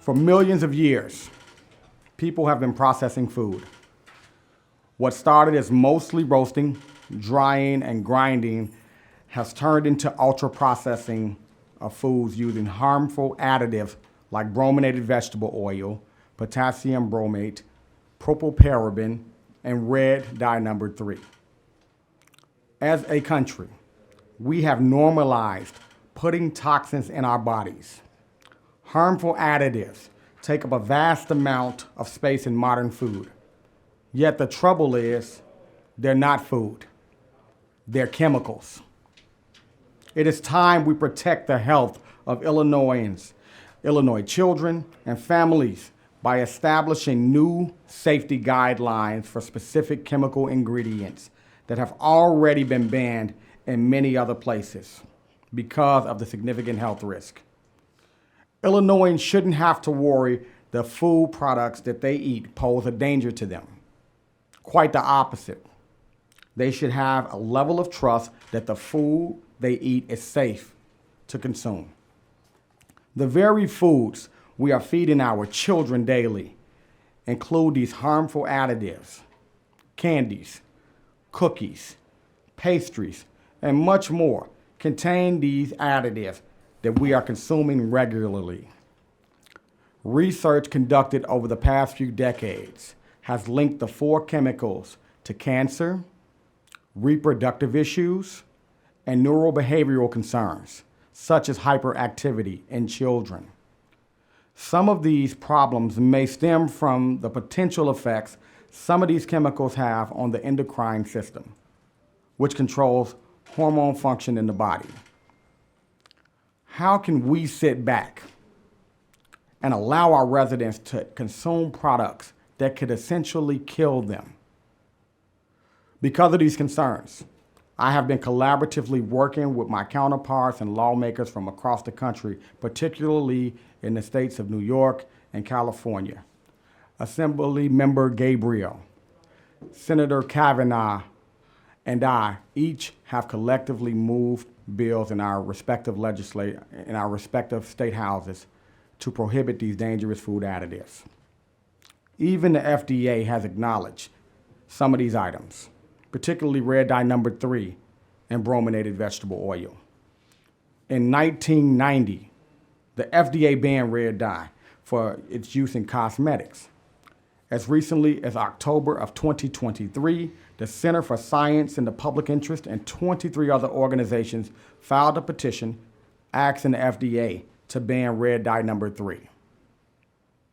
For millions of years, people have been processing food. What started as mostly roasting, drying, and grinding has turned into ultra-processing of foods using harmful additives like brominated vegetable oil, potassium bromate, propylparaben, and red dye number 3. As a country, we have normalized putting toxins in our bodies. Harmful additives take up a vast amount of space in modern food. Yet the trouble is, they're not food. They're chemicals. It is time we protect the health of Illinois children and families by establishing new safety guidelines for specific chemical ingredients that have already been banned in many other places because of the significant health risk. Illinoisans shouldn't have to worry the food products that they eat pose a danger to them. Quite the opposite. They should have a level of trust that the food they eat is safe to consume. The very foods we are feeding our children daily include these harmful additives: candies, cookies, pastries, and much more contain these additives that we are consuming regularly. Research conducted over the past few decades has linked the 4 chemicals to cancer, reproductive issues, and neurobehavioral concerns, such as hyperactivity in children. Some of these problems may stem from the potential effects some of these chemicals have on the endocrine system, which controls hormone function in the body. How can we sit back and allow our residents to consume products that could essentially kill them? Because of these concerns, I have been collaboratively working with my counterparts and lawmakers from across the country, particularly in the states of New York and California. Assembly Member Gabriel, Senator Kavanaugh, and I each have collectively moved bills in our respective state houses to prohibit these dangerous food additives. Even the FDA has acknowledged some of these items, particularly red dye number 3 and brominated vegetable oil. In 1990, the FDA banned red dye for its use in cosmetics. As recently as October of 2023, the Center for Science in the Public Interest and 23 other organizations filed a petition asking the FDA to ban red dye number 3.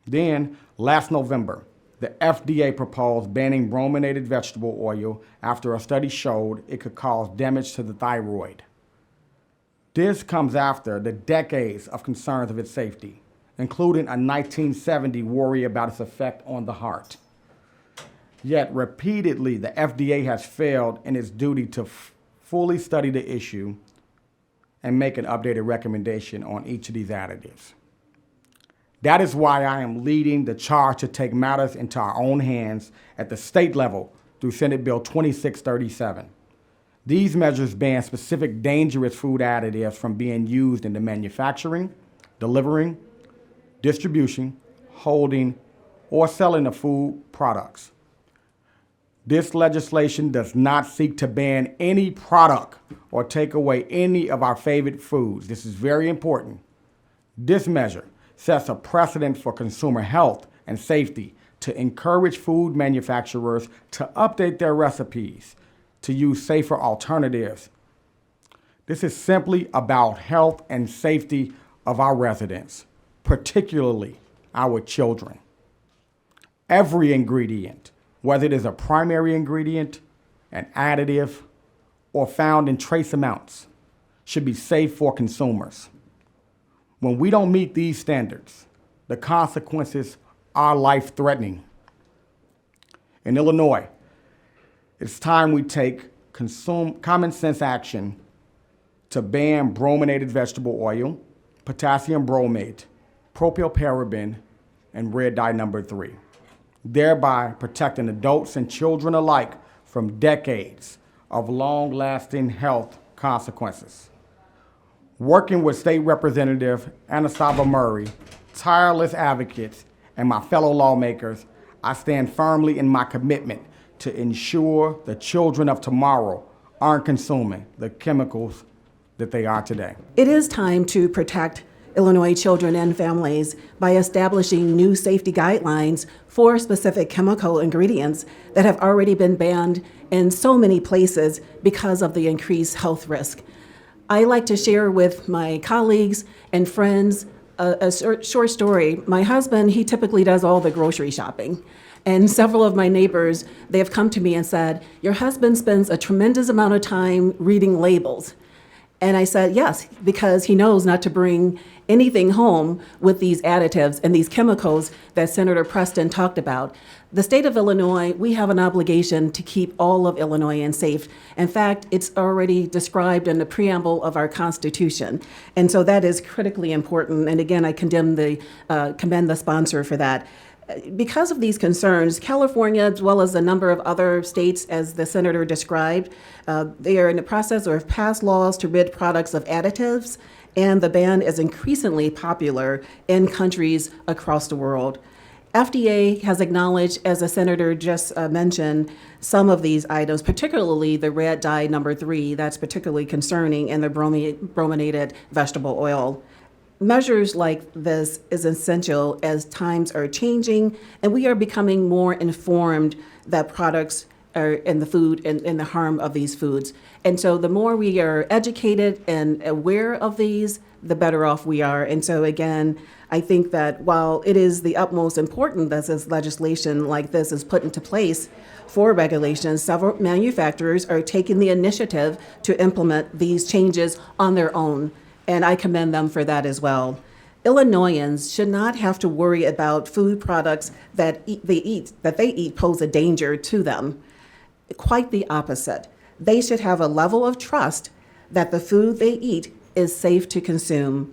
Then, last November, the FDA proposed banning brominated vegetable oil after a study showed it could cause damage to the thyroid. This comes after the decades of concerns of its safety, including a 1970 worry about its effect on the heart. Yet repeatedly, the FDA has failed in its duty to fully study the issue and make an updated recommendation on each of these additives. That is why I am leading the charge to take matters into our own hands at the state level through Senate Bill 2637. These measures ban specific dangerous food additives from being used in the manufacturing, delivering, distribution, holding, or selling of food products. This legislation does not seek to ban any product or take away any of our favorite foods. This is very important. This measure sets a precedent for consumer health and safety to encourage food manufacturers to update their recipes to use safer alternatives. This is simply about health and safety of our residents, particularly our children. Every ingredient, whether it is a primary ingredient, an additive, or found in trace amounts, should be safe for consumers. When we don't meet these standards, the consequences are life-threatening. In Illinois, it's time we take common sense action to ban brominated vegetable oil, potassium bromate, propylparaben, and red dye number 3, thereby protecting adults and children alike from decades of long-lasting health consequences. Working with State Representative Anastasia Murray tireless advocates, and my fellow lawmakers, I stand firmly in my commitment to ensure the children of tomorrow aren't consuming the chemicals that they are today. It is time to protect Illinois children and families by establishing new safety guidelines for specific chemical ingredients that have already been banned in so many places because of the increased health risk. I like to share with my colleagues and friends a short story. My husband, he typically does all the grocery shopping. And several of my neighbors, they have come to me and said, "Your husband spends a tremendous amount of time reading labels." And I said, yes, because he knows not to bring anything home with these additives and these chemicals that Senator Preston talked about. The state of Illinois, we have an obligation to keep all of Illinoisans safe. In fact, it's already described in the preamble of our Constitution. And so that is critically important. And again, I commend the sponsor for that. Because of these concerns, California, as well as a number of other states, as the senator described, they are in the process or have passed laws to rid products of additives, and the ban is increasingly popular in countries across the world. FDA has acknowledged, as the senator just mentioned, some of these items, particularly the red dye number 3, that's particularly concerning, and the brominated vegetable oil. Measures like this is essential as times are changing and we are becoming more informed that products are in the food and the harm of these foods. And so the more we are educated and aware of these, the better off we are. And so again, I think that while it is the utmost important that this legislation like this is put into place for regulations, several manufacturers are taking the initiative to implement these changes on their own. And I commend them for that as well. Illinoisans should not have to worry about food products that they eat pose a danger to them. Quite the opposite. They should have a level of trust that the food they eat is safe to consume.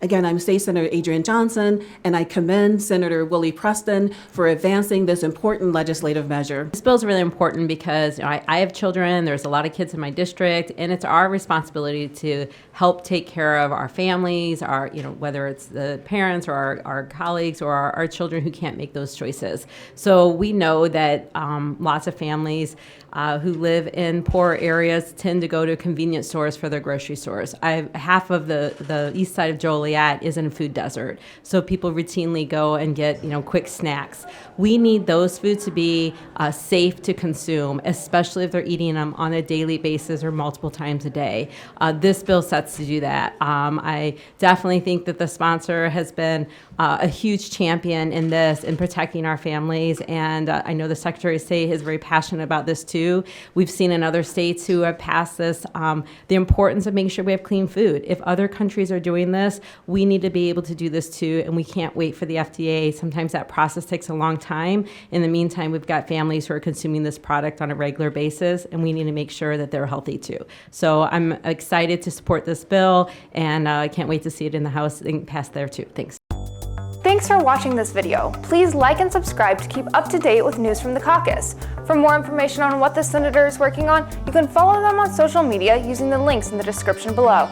Again, I'm State Senator Adriane Johnson, and I commend Senator Willie Preston for advancing this important legislative measure. This bill is really important because I have children, there's a lot of kids in my district, and it's our responsibility to help take care of our families, whether it's the parents or our colleagues or our children who can't make those choices. So we know that lots of families who live in poor areas tend to go to convenience stores for their grocery stores. Half of the east side of Joliet is in a food desert, so people routinely go and get quick snacks. We need those foods to be safe to consume, especially if they're eating them on a daily basis or multiple times a day. This bill sets to do that. I definitely think that the sponsor has been a huge champion in this, in protecting our families, and I know the Secretary of State is very passionate about this too. We've seen in other states who have passed this the importance of making sure we have clean food. If other countries are doing this, we need to be able to do this too, and we can't wait for the FDA. Sometimes that process takes a long time. In the meantime, we've got families who are consuming this product on a regular basis, and we need to make sure that they're healthy too. So I'm excited to support this bill, and I can't wait to see it in the House and pass there too. Thanks. Thanks for watching this video. Please like and subscribe to keep up to date with news from the caucus. For more information on what the senator is working on, you can follow them on social media using the links in the description below.